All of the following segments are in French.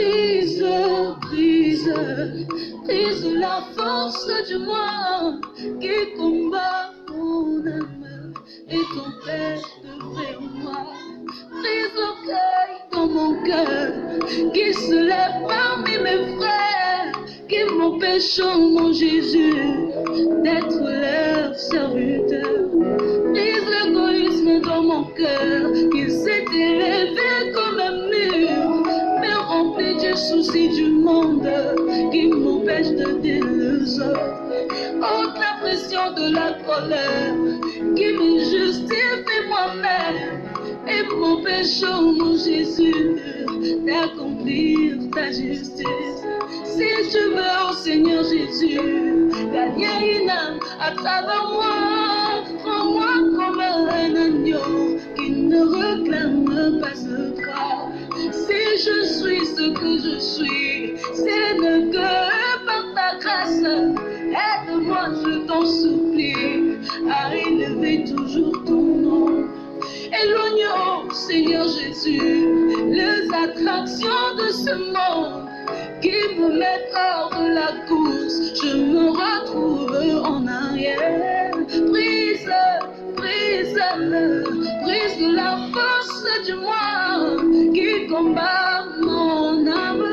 Brise, brise, brise la force du moi qui combat mon âme et t'empêche de vrai en moi. Brise l'orgueil dans mon cœur qui se lève parmi mes frères, qui m'empêchent, mon Jésus, d'être leur serviteur. Brise l'égoïsme dans mon cœur qui s'est élevé comme un mur, me remplit du souci du monde qui m'empêche d'aider les autres. Ôte la pression de la colère qui me justifie moi-même et m'empêche, mon Jésus, d'accomplir ta justice. Si je veux, oh Seigneur Jésus, gagner une âme à travers moi, prends-moi comme un agneau qui ne réclame pas ce droit. Si je suis ce que je suis, c'est ne que par ta grâce. Aide-moi, je t'en supplie, à élever toujours ton nom. Éloigne, oh Seigneur Jésus, les attractions de ce monde qui me mettent hors de la course. Je me retrouve en arrière. Brise, brise, brise la force du moi qui combat mon âme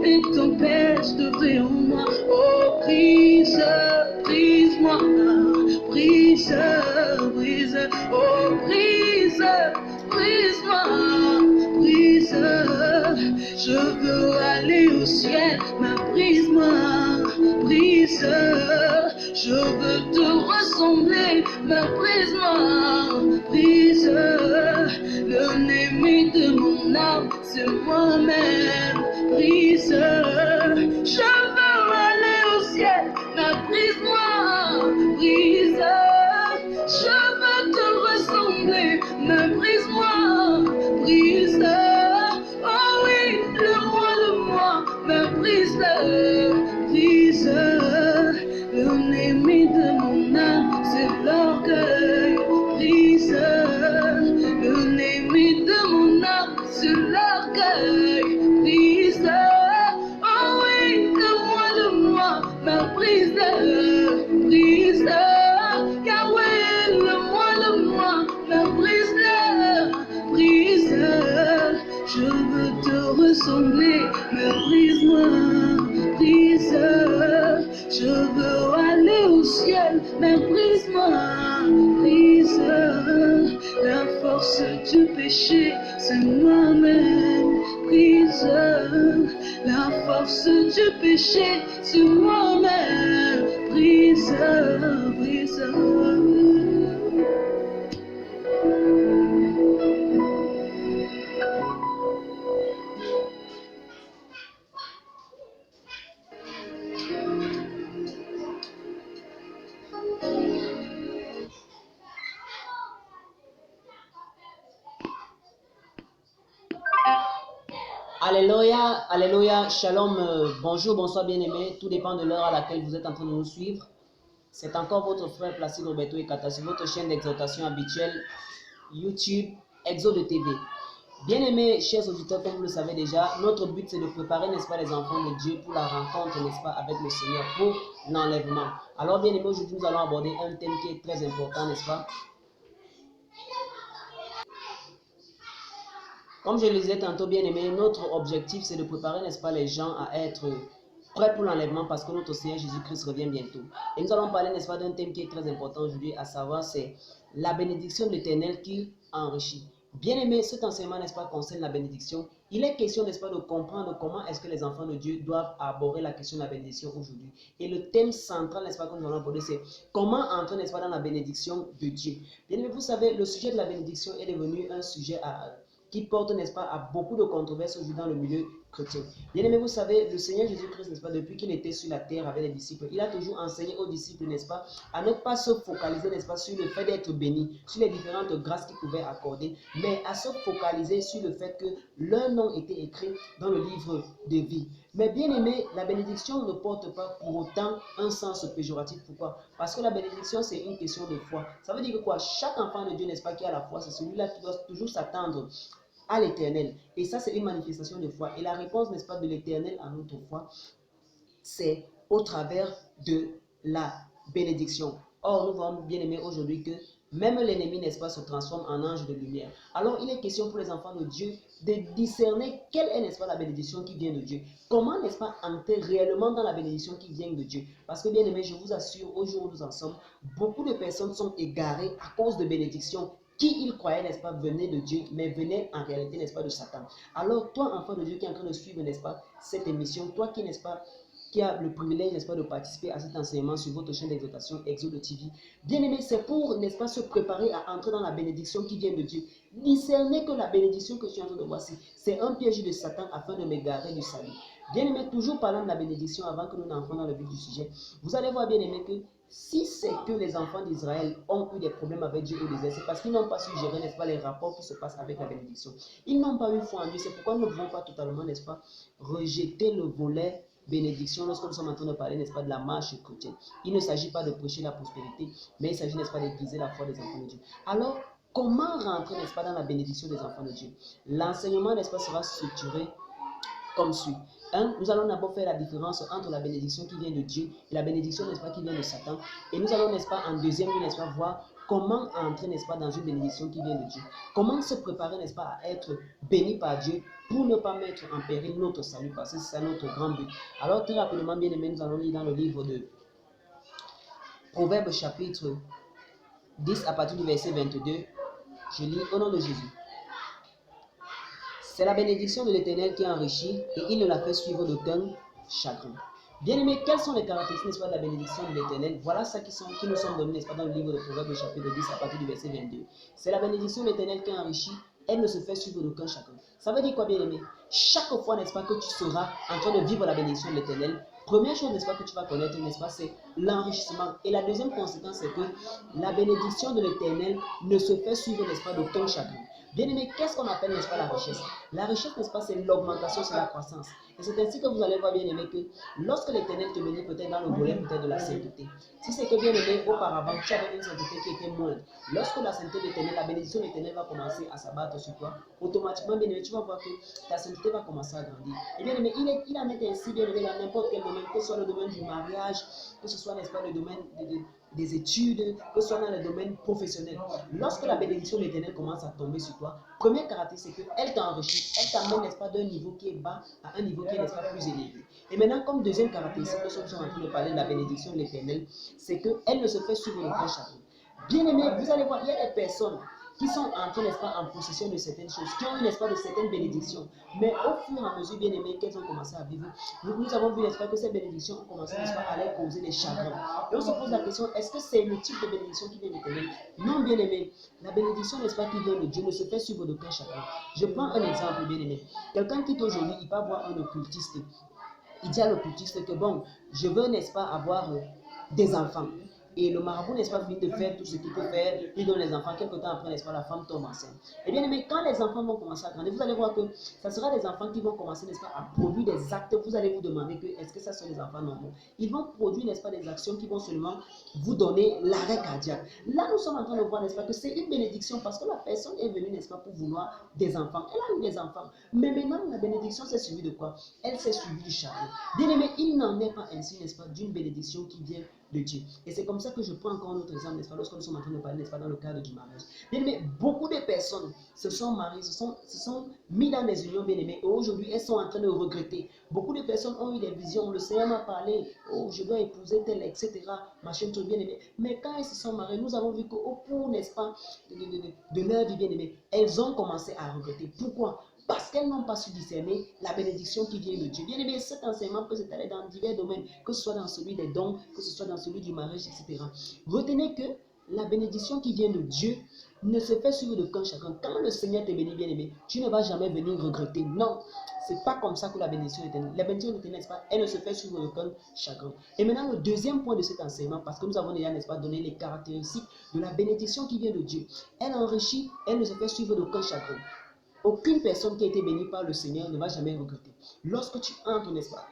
et t'empêche de vrai en moi. Oh, brise, brise-moi, brise, brise, oh, brise, brise-moi, brise. Je veux aller au ciel, mais brise-moi, brise. Je veux te ressembler, mais brise-moi, brise. L'ennemi de mon âme, c'est moi-même, brise. Je veux aller au ciel, mais brise-moi, brise. Je veux te ressembler, mais brise-moi, brise. Oh oui, le moi, mais brise-le, brise. L'ennemi de mon âme, c'est l'orgueil, brise. L'ennemi de mon âme, c'est l'orgueil, brise. Oh oui, le moi, mais brise-le, brise. Yahweh, le moi, mais brise-le, brise. Je veux te ressembler, mais brise-moi, brise. Je veux aller au ciel, mais brise-moi, brise. La force du péché, c'est moi-même, brise. La force du péché, c'est moi-même, brise, brise. Alléluia, alléluia, shalom, bonjour, bonsoir bien-aimés, tout dépend de l'heure à laquelle vous êtes en train de nous suivre. C'est encore votre frère Placide Roberto Ekata sur votre chaîne d'exhortation habituelle YouTube Exode TV. Bien-aimés, chers auditeurs, comme vous le savez déjà, notre but c'est de préparer, n'est-ce pas, les enfants de Dieu pour la rencontre, n'est-ce pas, avec le Seigneur, pour l'enlèvement. Alors bien-aimés, aujourd'hui nous allons aborder un thème qui est très important, n'est-ce pas? Comme je le disais tantôt, bien aimé, notre objectif c'est de préparer, n'est-ce pas, les gens à être prêts pour l'enlèvement parce que notre Seigneur Jésus-Christ revient bientôt. Et nous allons parler, n'est-ce pas, d'un thème qui est très important aujourd'hui, à savoir c'est la bénédiction de l'Éternel qui enrichit. Bien aimé, cet enseignement, n'est-ce pas, concerne la bénédiction. Il est question, n'est-ce pas, de comprendre comment est-ce que les enfants de Dieu doivent aborder la question de la bénédiction aujourd'hui. Et le thème central, n'est-ce pas, que nous allons aborder, c'est comment entrer, n'est-ce pas, dans la bénédiction de Dieu. Bien aimé, vous savez, le sujet de la bénédiction est devenu un sujet qui porte, n'est-ce pas, à beaucoup de controverses aujourd'hui dans le milieu chrétien. Bien aimé, vous savez, le Seigneur Jésus-Christ, n'est-ce pas, depuis qu'il était sur la terre avec les disciples, il a toujours enseigné aux disciples, n'est-ce pas, à ne pas se focaliser, n'est-ce pas, sur le fait d'être béni, sur les différentes grâces qu'il pouvait accorder, mais à se focaliser sur le fait que leur nom était écrit dans le livre de vie. Mais bien aimé, la bénédiction ne porte pas pour autant un sens péjoratif. Pourquoi? Parce que la bénédiction, c'est une question de foi. Ça veut dire que quoi? Chaque enfant de Dieu, n'est-ce pas, qui a la foi, c'est celui-là qui doit toujours s'attendre à l'Éternel. Et ça, c'est une manifestation de foi. Et la réponse, n'est-ce pas, de l'Éternel à notre foi, c'est au travers de la bénédiction. Or, nous voyons bien aimé aujourd'hui que même l'ennemi, n'est-ce pas, se transforme en ange de lumière. Alors, il est question pour les enfants de Dieu de discerner quelle est, n'est-ce pas, la bénédiction qui vient de Dieu. Comment, n'est-ce pas, entrer réellement dans la bénédiction qui vient de Dieu. Parce que, bien aimé, je vous assure, au jour où nous en sommes, beaucoup de personnes sont égarées à cause de bénédictions qui ils croyaient, n'est-ce pas, venaient de Dieu, mais venaient en réalité, n'est-ce pas, de Satan. Alors, toi, enfant de Dieu qui est en train de suivre, n'est-ce pas, cette émission, toi qui, n'est-ce pas, qui a le privilège, n'est-ce pas, de participer à cet enseignement sur votre chaîne d'exhortation Exode TV. Bien aimé, c'est pour, n'est-ce pas, se préparer à entrer dans la bénédiction qui vient de Dieu. Discerner que la bénédiction que je suis en train de voir, c'est un piège de Satan afin de m'égarer du salut. Bien aimé, toujours parlant de la bénédiction avant que nous n'entrions dans le vif du sujet, vous allez voir, bien aimé, que si c'est que les enfants d'Israël ont eu des problèmes avec Dieu au désert, c'est parce qu'ils n'ont pas su gérer, n'est-ce pas, les rapports qui se passent avec la bénédiction. Ils n'ont pas eu foi en Dieu. C'est pourquoi nous ne pouvons pas totalement, n'est-ce pas, rejeter le volet bénédiction lorsque nous sommes en train de parler, n'est-ce pas, de la marche chrétienne. Il ne s'agit pas de prêcher la prospérité, mais il s'agit, n'est-ce pas, d'aiguiser la foi des enfants de Dieu. Alors, comment rentrer, n'est-ce pas, dans la bénédiction des enfants de Dieu? L'enseignement, n'est-ce pas, sera structuré comme suit. Nous allons d'abord faire la différence entre la bénédiction qui vient de Dieu et la bénédiction, n'est-ce pas, qui vient de Satan. Et nous allons, n'est-ce pas, en deuxième lieu, n'est-ce pas, voir comment entrer, n'est-ce pas, dans une bénédiction qui vient de Dieu. Comment se préparer, n'est-ce pas, à être béni par Dieu pour ne pas mettre en péril notre salut, parce que c'est notre grand but. Alors, très rapidement, bien aimé, nous allons lire dans le livre de Proverbes chapitre 10 à partir du verset 22. Je lis au nom de Jésus. C'est la bénédiction de l'Éternel qui enrichit et il ne la fait suivre d'aucun chagrin. Bien aimé, quelles sont les caractéristiques, n'est-ce pas, de la bénédiction de l'Éternel? Voilà ça qui nous sont données, n'est-ce pas, dans le livre de Proverbes chapitre 10 à partir du verset 22. C'est la bénédiction de l'Éternel qui enrichit, elle ne se fait suivre d'aucun chagrin. Ça veut dire quoi, bien aimé? Chaque fois, n'est-ce pas, que tu seras en train de vivre la bénédiction de l'Éternel, première chose, n'est-ce pas, que tu vas connaître, n'est-ce pas, c'est l'enrichissement. Et la deuxième conséquence, c'est que la bénédiction de l'Éternel ne se fait suivre, n'est-ce pas, d'aucun chagrin. Bien aimé, qu'est-ce qu'on appelle, n'est-ce pas, la richesse? La richesse, n'est-ce pas, c'est l'augmentation, c'est la croissance. Et c'est ainsi que vous allez voir, bien aimé, que lorsque l'Éternel te bénit peut-être dans le volet peut-être de la sainteté, si c'est que, bien aimé, auparavant, tu avais une sainteté qui était moindre, lorsque la sainteté de l'Éternel, la bénédiction de l'Éternel va commencer à s'abattre sur toi, automatiquement, bien aimé, tu vas voir que ta sainteté va commencer à grandir. Et bien aimé, il en est ainsi, bien aimé, dans n'importe quel domaine, que ce soit le domaine du mariage, que ce soit, n'est-ce pas, le domaine des études, que ce soit dans le domaine professionnel. Lorsque la bénédiction de l'Éternel commence à tomber sur toi, première caractéristique, c'est qu'elle t'enrichit, elle t'amène, n'est-ce pas, d'un niveau qui est bas à un niveau qui est, n'est-ce pas, plus élevé. Et maintenant, comme deuxième caractéristique, que nous sommes en train de parler de la bénédiction de l'Éternel, c'est qu'elle ne se fait suivre de aucun chagrin. Bien aimé, vous allez voir, il y a des personnes qui sont entrées, n'est-ce pas, en possession de certaines choses, qui ont eu, n'est-ce pas, de certaines bénédictions. Mais au fur et à mesure, bien aimé, qu'elles ont commencé à vivre, nous avons vu, n'est-ce pas, que ces bénédictions ont commencé, n'est-ce pas, à leur causer des chagrins. Et on se pose la question, est-ce que c'est le type de bénédiction qui vient de l'Éternel? Non, bien aimé, la bénédiction, n'est-ce pas, qui vient de Dieu ne se fait suivre d'aucun chagrin. Je prends un exemple, bien aimé. Quelqu'un qui aujourd'hui, il va voir un occultiste. Il dit à l'occultiste que bon, je veux, n'est-ce pas, avoir des enfants. Et le marabout, n'est-ce pas, finit de faire tout ce qu'il peut faire, il donne les enfants, quelque temps après, n'est-ce pas, la femme tombe enceinte. Et bien aimé, quand les enfants vont commencer à grandir, vous allez voir que ça sera des enfants qui vont commencer, n'est-ce pas, à produire des actes. Vous allez vous demander que est-ce que ça sont des enfants normaux? Ils vont produire, n'est-ce pas, des actions qui vont seulement vous donner l'arrêt cardiaque. Là, nous sommes en train de voir, n'est-ce pas, que c'est une bénédiction parce que la personne est venue, n'est-ce pas, pour vouloir des enfants. Elle a eu des enfants. Mais maintenant, la bénédiction s'est suivie de quoi? Elle s'est suivie du chagrin. Bien aimé, il n'en est pas ainsi, n'est-ce pas, d'une bénédiction qui vient de Dieu. Et c'est comme ça que je prends encore un autre exemple, n'est-ce pas, lorsque nous sommes en train de parler, n'est-ce pas, dans le cadre du mariage. Bien aimé, beaucoup de personnes se sont mariées, se sont mis dans des unions, bien aimées, et aujourd'hui, elles sont en train de regretter. Beaucoup de personnes ont eu des visions, le Seigneur m'a parlé, oh, je dois épouser tel, etc., machin, tout bien aimé. Mais quand elles se sont mariées, nous avons vu qu'au cours, n'est-ce pas, de leur vie, bien aimée, elles ont commencé à regretter. Pourquoi? Parce qu'elles n'ont pas su discerner la bénédiction qui vient de Dieu. Bien aimé, cet enseignement peut s'étaler dans divers domaines, que ce soit dans celui des dons, que ce soit dans celui du mariage, etc. Retenez que la bénédiction qui vient de Dieu ne se fait suivre d'aucun chagrin. Quand le Seigneur te bénit, bien aimé, tu ne vas jamais venir regretter. Non, c'est pas comme ça que la bénédiction est éternelle. La bénédiction est éternelle, n'est-ce pas, elle ne se fait suivre d'aucun chagrin. Et maintenant, le deuxième point de cet enseignement, parce que nous avons déjà, n'est-ce pas, donné les caractéristiques de la bénédiction qui vient de Dieu. Elle enrichit, elle ne se fait suivre d'aucun chagrin. Aucune personne qui a été bénie par le Seigneur ne va jamais regretter. Lorsque tu entres, n'est-ce pas,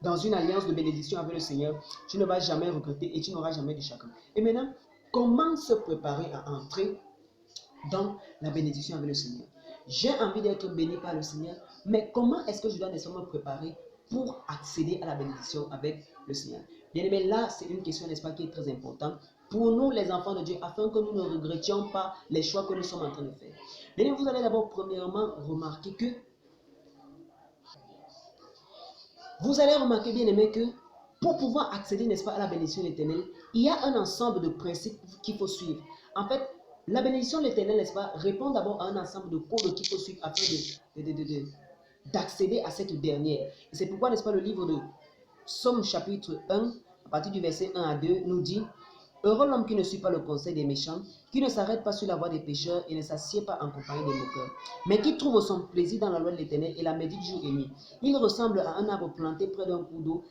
dans une alliance de bénédiction avec le Seigneur, tu ne vas jamais regretter et tu n'auras jamais de chagrin. Et maintenant, comment se préparer à entrer dans la bénédiction avec le Seigneur? j'ai envie d'être béni par le Seigneur, mais comment est-ce que je dois nécessairement me préparer pour accéder à la bénédiction avec le Seigneur? Bien aimé, là, c'est une question, n'est-ce pas, qui est très importante pour nous, les enfants de Dieu, afin que nous ne regrettions pas les choix que nous sommes en train de faire. Bien aimé, vous allez d'abord, premièrement, remarquer que vous allez remarquer, bien aimé, que pour pouvoir accéder, n'est-ce pas, à la bénédiction de l'Éternel, il y a un ensemble de principes qu'il faut suivre. En fait, la bénédiction de l'Éternel, n'est-ce pas, répond d'abord à un ensemble de codes qu'il faut suivre afin d'accéder à cette dernière. Et c'est pourquoi, n'est-ce pas, le livre de Psaume chapitre 1, à partir du verset 1 à 2, nous dit: Heureux l'homme qui ne suit pas le conseil des méchants, qui ne s'arrête pas sur la voie des pécheurs et ne s'assied pas en compagnie des moqueurs, mais qui trouve son plaisir dans la loi de l'Éternel et la médite jour et nuit. Il ressemble à un arbre planté près d'un cours d'eau.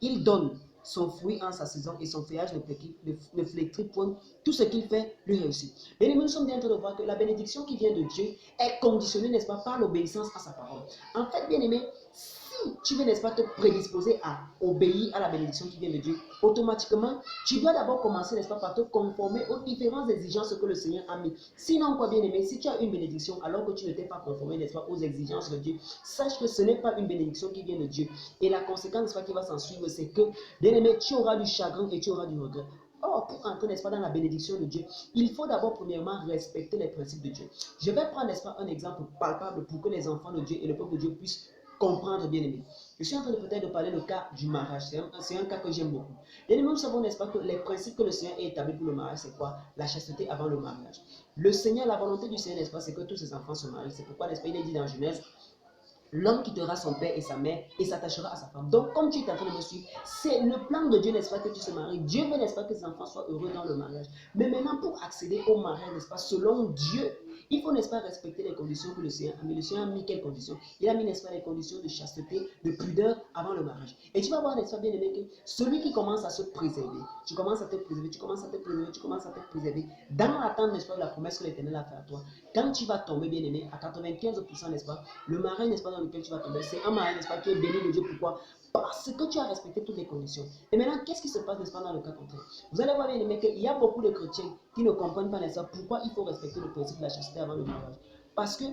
Il donne son fruit en sa saison et son feuillage ne flétrit point. Tout ce qu'il fait lui réussit. Bien aimés, nous sommes bien en train de voir que la bénédiction qui vient de Dieu est conditionnée, n'est-ce pas, par l'obéissance à sa parole. En fait, bien aimé, si tu veux, n'est-ce pas, te prédisposer à obéir à la bénédiction qui vient de Dieu, automatiquement, tu dois d'abord commencer, n'est-ce pas, par te conformer aux différentes exigences que le Seigneur a mis. Sinon, quoi, bien aimé, si tu as une bénédiction alors que tu ne t'es pas conformé, n'est-ce pas, aux exigences de Dieu, sache que ce n'est pas une bénédiction qui vient de Dieu. Et la conséquence, n'est-ce pas, qui va s'en suivre, c'est que, bien aimé, tu auras du chagrin et tu auras du regret. Or, pour entrer, n'est-ce pas, dans la bénédiction de Dieu, il faut d'abord, premièrement, respecter les principes de Dieu. Je vais prendre, n'est-ce pas, un exemple palpable pour que les enfants de Dieu et le peuple de Dieu puissent comprendre, bien aimé. Je suis en train de peut-être de parler le cas du mariage. C'est un cas que j'aime beaucoup. Bien aimé, nous savons, n'est-ce pas, que les principes que le Seigneur a établis pour le mariage, c'est quoi? La chasteté avant le mariage. Le Seigneur, la volonté du Seigneur, n'est-ce pas, c'est que tous ses enfants se marient. C'est pourquoi, n'est-ce pas, il est dit dans Genèse: l'homme quittera son père et sa mère et s'attachera à sa femme. Donc, comme tu es en train de me suivre, c'est le plan de Dieu, n'est-ce pas, que tu se maries. Dieu veut, n'est-ce pas, que ses enfants soient heureux dans le mariage. Mais maintenant, pour accéder au mariage, n'est-ce pas, selon Dieu, il faut, n'est-ce pas, respecter les conditions que le Seigneur a mis. Le Seigneur a mis quelles conditions? Il a mis, n'est-ce pas, les conditions de chasteté, de pudeur avant le mariage. Et tu vas voir, n'est-ce pas, bien aimé, que celui qui commence à se préserver, tu commences à te préserver, tu commences à te préserver, tu commences à te préserver, dans l'attente, n'est-ce pas, de la promesse que l'Éternel a faite à toi. Quand tu vas tomber, bien aimé, à 95%, n'est-ce pas, le mariage, n'est-ce pas, dans lequel tu vas tomber, c'est un mariage, n'est-ce pas, qui est béni de Dieu. Pourquoi? Parce que tu as respecté toutes les conditions. Et maintenant, qu'est-ce qui se passe, n'est-ce pas, dans le cas contraire? Vous allez voir, bien aimé, qu'il y a beaucoup de chrétiens qui ne comprennent pas, n'est-ce pas, pourquoi il faut respecter le principe de la chasteté avant le mariage. Parce que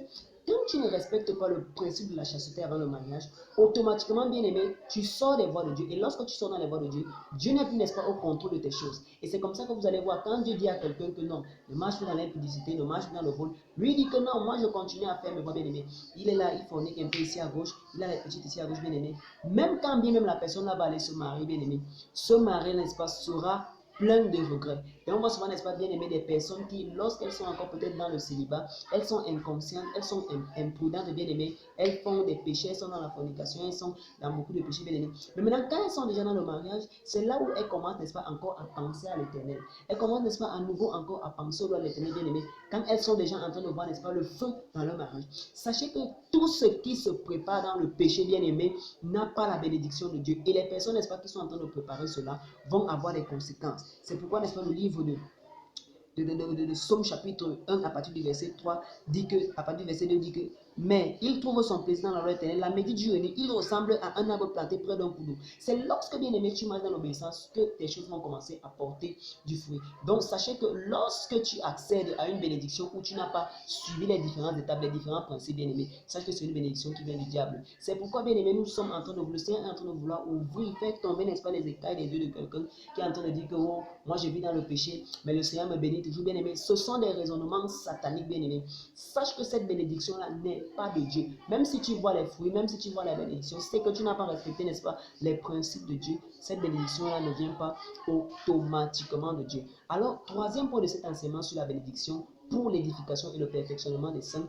quand tu ne respectes pas le principe de la chasteté avant le mariage, automatiquement, bien aimé, tu sors des voies de Dieu. Et lorsque tu sors dans les voies de Dieu, Dieu n'est plus, n'est-ce pas, au contrôle de tes choses. Et c'est comme ça que vous allez voir, quand Dieu dit à quelqu'un que non, ne marche plus dans l'impudicité, ne marche plus dans le vol, lui dit que non, moi je continue à faire mes voies, bien aimé. Il est là, il fornique un peu ici à gauche, il a les petites ici à gauche, bien aimé. Même quand bien même la personne là va aller se marier, bien aimé, ce mari, n'est-ce pas, sera plein de regrets. Et on voit souvent, n'est-ce pas, bien aimé, des personnes qui, lorsqu'elles sont encore peut-être dans le célibat, elles sont inconscientes, elles sont imprudentes, bien aimées, elles font des péchés, elles sont dans la fornication, elles sont dans beaucoup de péchés, bien aimés. Mais maintenant, quand elles sont déjà dans le mariage, c'est là où elles commencent, n'est-ce pas, encore à penser à l'Éternel. Elles commencent, n'est-ce pas, à nouveau encore à penser à l'Éternel, bien aimé, quand elles sont déjà en train de voir, n'est-ce pas, le feu dans leur mariage. Sachez que tout ce qui se prépare dans le péché, bien aimé, n'a pas la bénédiction de Dieu. Et les personnes, n'est-ce pas, qui sont en train de préparer cela, vont avoir des conséquences. C'est pourquoi, n'est-ce pas, le livre de Psaume chapitre 1 à partir du verset 3 dit que, à partir du verset 2 dit que, mais il trouve son plaisir dans la loi éternelle, la médite jour et nuit, il ressemble à un arbre planté près d'un cours d'eau. C'est lorsque, bien aimé, tu marches dans l'obéissance que tes choses vont commencer à porter du fruit. Donc sachez que lorsque tu accèdes à une bénédiction où tu n'as pas suivi les différentes étapes, les différents principes, bien aimé, sache que c'est une bénédiction qui vient du diable. C'est pourquoi, bien aimé, nous sommes en train de, le Seigneur est en train de vouloir ouvrir, faire tomber, n'est-ce pas, les écailles des yeux de quelqu'un qui est en train de dire que oh, moi je vis dans le péché, mais le Seigneur me bénit toujours, bien aimé. Ce sont des raisonnements sataniques, bien aimé. Sache que cette bénédiction-là n'est pas de Dieu. Même si tu vois les fruits, même si tu vois la bénédiction, c'est que tu n'as pas respecté, n'est-ce pas, les principes de Dieu. Cette bénédiction-là ne vient pas automatiquement de Dieu. Alors, troisième point de cet enseignement sur la bénédiction pour l'édification et le perfectionnement des saints.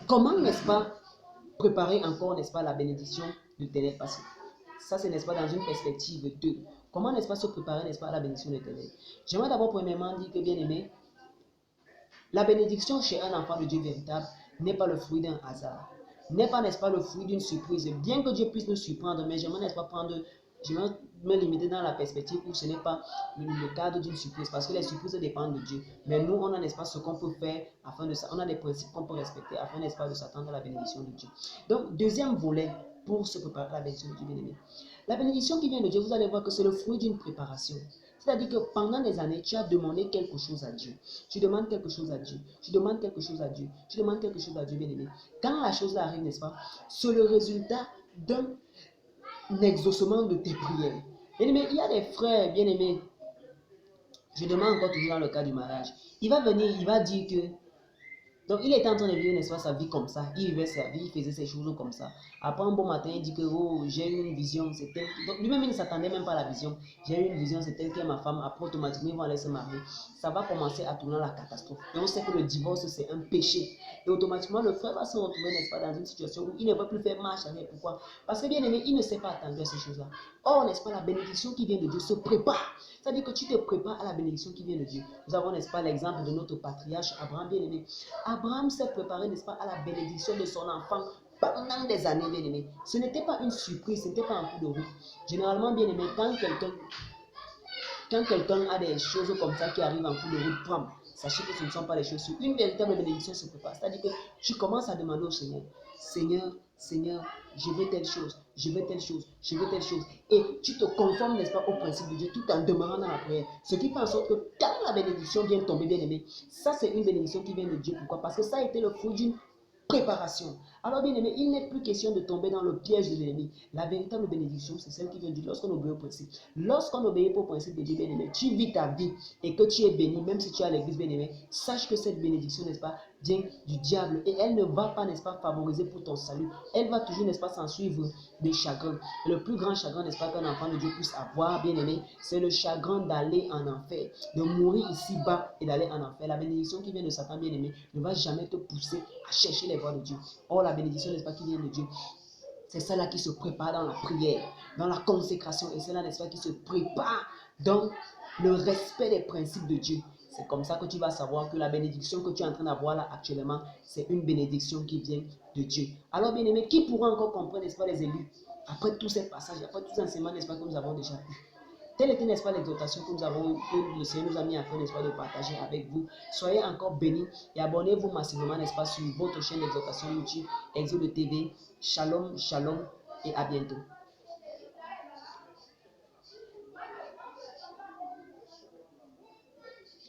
Comment, n'est-ce pas, préparer encore, n'est-ce pas, la bénédiction de l'éternel? Parce que ça, c'est, n'est-ce pas, dans une perspective 2. Comment, n'est-ce pas, se préparer, n'est-ce pas, à la bénédiction de l'éternel? J'aimerais d'abord, premièrement, dire que, bien aimé, la bénédiction chez un enfant de Dieu véritable n'est pas le fruit d'un hasard, n'est pas, n'est-ce pas, le fruit d'une surprise. Bien que Dieu puisse nous surprendre, mais j'aimerais, n'est-ce pas, j'aimerais me limiter dans la perspective où ce n'est pas le cadre d'une surprise, parce que les surprises dépendent de Dieu. Mais nous, on a, n'est-ce pas, ce qu'on peut faire afin de ça. On a des principes qu'on peut respecter afin, n'est-ce pas, de s'attendre à la bénédiction de Dieu. Donc, deuxième volet pour se préparer à la bénédiction de Dieu, bien aimé. La bénédiction qui vient de Dieu, vous allez voir que c'est le fruit d'une préparation. C'est-à-dire que pendant des années, tu as demandé quelque chose à Dieu. Tu demandes quelque chose à Dieu. Tu demandes quelque chose à Dieu. Tu demandes quelque chose à Dieu, bien-aimé. Quand la chose arrive, n'est-ce pas, c'est le résultat d'un exaucement de tes prières. Bien-aimé, il y a des frères, bien-aimés. Je demande encore toujours dans le cas du mariage. Il va venir, il va dire que donc, il était en train de vivre, n'est-ce pas, sa vie comme ça. Il vivait sa vie, il faisait ses choses comme ça. Après, un bon matin, il dit que oh, j'ai eu une vision, c'est tel. Donc, lui-même, il ne s'attendait même pas à la vision. J'ai eu une vision, c'est tel que ma femme. Après, automatiquement, ils vont aller se marier. Ça va commencer à tourner à la catastrophe. Et on sait que le divorce, c'est un péché. Et automatiquement, le frère va se retrouver, n'est-ce pas, dans une situation où il ne va plus faire marche arrière. Pourquoi? Parce que, bien aimé, il ne s'est pas attendu à ces choses-là. Or, n'est-ce pas, la bénédiction qui vient de Dieu se prépare. C'est-à-dire que tu te prépares à la bénédiction qui vient de Dieu. Nous avons, n'est-ce pas, l'exemple de notre patriarche Abraham, bien aimé. Abraham s'est préparé, n'est-ce pas, à la bénédiction de son enfant pendant des années, bien aimé. Ce n'était pas une surprise, ce n'était pas un coup de roue. Généralement, bien aimé, quand quelqu'un a des choses comme ça qui arrivent en coup de route, sachez que ce ne sont pas les choses sûres. Une véritable bénédiction se prépare. C'est-à-dire que tu commences à demander au Seigneur, Seigneur, je veux telle chose, je veux telle chose, je veux telle chose. Et tu te conformes, n'est-ce pas, au principe de Dieu tout en demeurant dans la prière. Ce qui fait en sorte que quand la bénédiction vient tomber, bien aimé, ça c'est une bénédiction qui vient de Dieu. Pourquoi? Parce que ça a été le fruit d'une préparation. Alors bien aimé, il n'est plus question de tomber dans le piège de l'ennemi. La véritable bénédiction, c'est celle qui vient de Dieu lorsqu'on obéit au principe. Lorsqu'on obéit au principe de Dieu, bien aimé, tu vis ta vie et que tu es béni, même si tu es à l'église, bien aimé, sache que cette bénédiction, n'est-ce pas, vient du diable et elle ne va pas, n'est-ce pas, favoriser pour ton salut. Elle va toujours, n'est-ce pas, s'en suivre des chagrins. Et le plus grand chagrin, n'est-ce pas, qu'un enfant de Dieu puisse avoir, bien aimé, c'est le chagrin d'aller en enfer, de mourir ici-bas et d'aller en enfer. La bénédiction qui vient de Satan, bien aimé, ne va jamais te pousser à chercher les voies de Dieu. Or, la bénédiction, n'est-ce pas, qui vient de Dieu, c'est celle-là qui se prépare dans la prière, dans la consécration, et celle-là, n'est-ce pas, qui se prépare dans le respect des principes de Dieu. C'est comme ça que tu vas savoir que la bénédiction que tu es en train d'avoir là actuellement, c'est une bénédiction qui vient de Dieu. Alors, bien aimé, qui pourra encore comprendre, n'est-ce pas, les élus, après tous ces passages, après tous ces enseignements, n'est-ce pas, que nous avons déjà eu? Telle était, n'est-ce pas, l'exhortation que nous avons, que le Seigneur nous a mis à faire, n'est-ce pas, de partager avec vous. Soyez encore bénis et abonnez-vous massivement, n'est-ce pas, sur votre chaîne d'exhortation YouTube, Exode TV. Shalom, shalom et à bientôt.